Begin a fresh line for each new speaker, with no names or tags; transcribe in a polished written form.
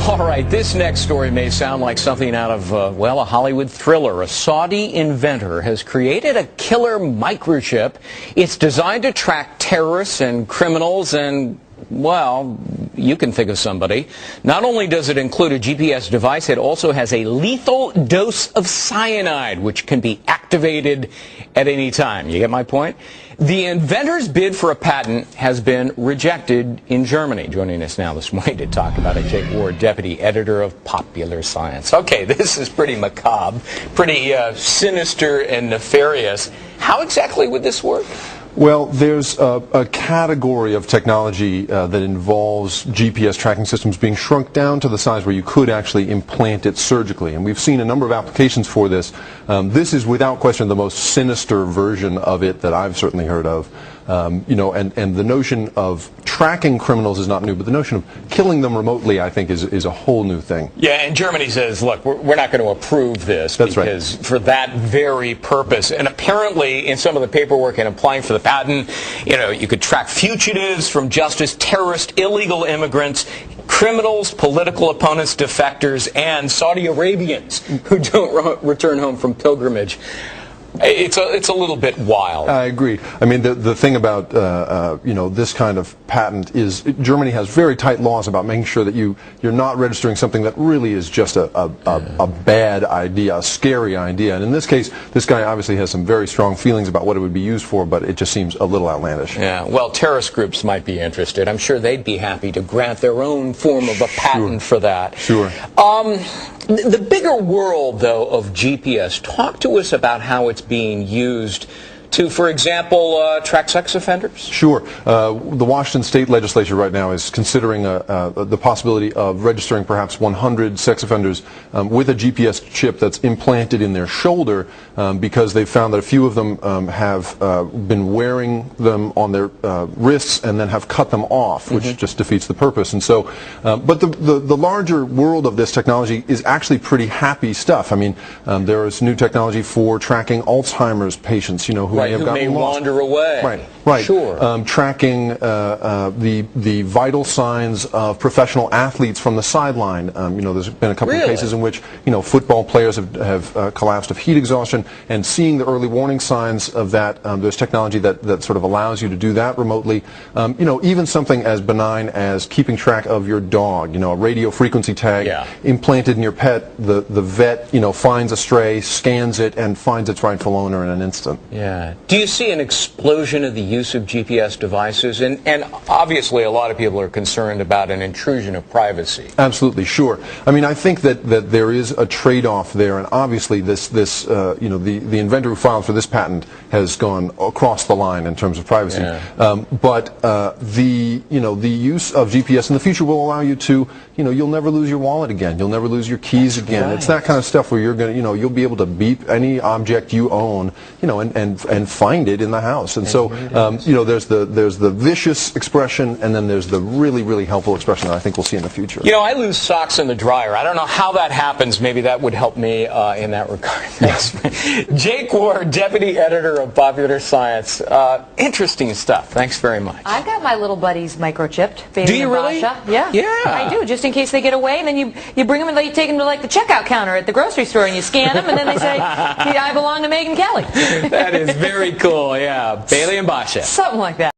All right, this next story may sound like something out of, well, a Hollywood thriller. A Saudi inventor has created a killer microchip. It's designed to track terrorists and criminals and, well, you can think of somebody. Not only does it include a GPS device, it also has a lethal dose of cyanide, which can be activated at any time. You get my point? The inventor's bid for a patent has been rejected in Germany. Joining us now this morning to talk about it, Jake Ward, deputy editor of Popular Science. Okay, this is pretty macabre, pretty sinister and nefarious. How exactly would this work?
Well, there's a category of technology that involves GPS tracking systems being shrunk down to the size where you could actually implant it surgically. And we've seen a number of applications for this. This is without question the most sinister version of it that I've certainly heard of. And the notion of tracking criminals is not new, but the notion of killing them remotely, I think, is a whole new thing.
Yeah, and Germany says, look, we're not going to approve this.
That's
because
right.
For that very purpose. And apparently, in some of the paperwork in applying for the patent, you could track fugitives from justice, terrorists, illegal immigrants, criminals, political opponents, defectors, and Saudi Arabians who don't return home from pilgrimage. It's a little bit wild.
I agree. I mean, the thing about this kind of patent is Germany has very tight laws about making sure that you're not registering something that really is just a bad idea, a scary idea. And in this case, this guy obviously has some very strong feelings about what it would be used for, but it just seems a little outlandish.
Yeah. Well, terrorist groups might be interested. I'm sure they'd be happy to grant their own form of a patent for that.
Sure.
The bigger world, though, of GPS, talk to us about how it's being used to, for example, track sex offenders?
Sure. The Washington State Legislature right now is considering the possibility of registering perhaps 100 sex offenders with a GPS chip that's implanted in their shoulder because they've found that a few of them have been wearing them on their wrists and then have cut them off, which just defeats the purpose. And so, but the larger world of this technology is actually pretty happy stuff. I mean, there is new technology for tracking Alzheimer's patients, who
who may wander away.
Right.
Sure.
Tracking the vital signs of professional athletes from the sideline. There's been a couple of cases in which football players have collapsed of heat exhaustion, and seeing the early warning signs of that. There's technology that sort of allows you to do that remotely. Even something as benign as keeping track of your dog. A radio frequency tag implanted in your pet. The vet finds a stray, scans it, and finds its rightful owner in an instant.
Yeah. Do you see an explosion of the use of GPS devices? And obviously a lot of people are concerned about an intrusion of privacy.
Absolutely, sure. I mean, I think that there is a trade-off there, and obviously the inventor who filed for this patent has gone across the line in terms of privacy. Yeah. But the use of GPS in the future will allow you to, you'll never lose your wallet again. You'll never lose your keys again. Right. It's that kind of stuff where you're going to, you'll be able to beep any object you own, and find it in the house. And so, there's the vicious expression, and then there's the really, really helpful expression that I think we'll see in the future.
I lose socks in the dryer. I don't know how that happens. Maybe that would help me in that regard. Thanks. Jake Ward, deputy editor of Popular Science. Interesting stuff. Thanks very much.
I've got my little buddies microchipped.
Do you really?
Yeah. I do, just in case they get away, and then you bring them and you take them to the checkout counter at the grocery store, and you scan them, and then they say, I belong to Megyn Kelly.
That is very cool, yeah. Bailey and Basha.
Something like that.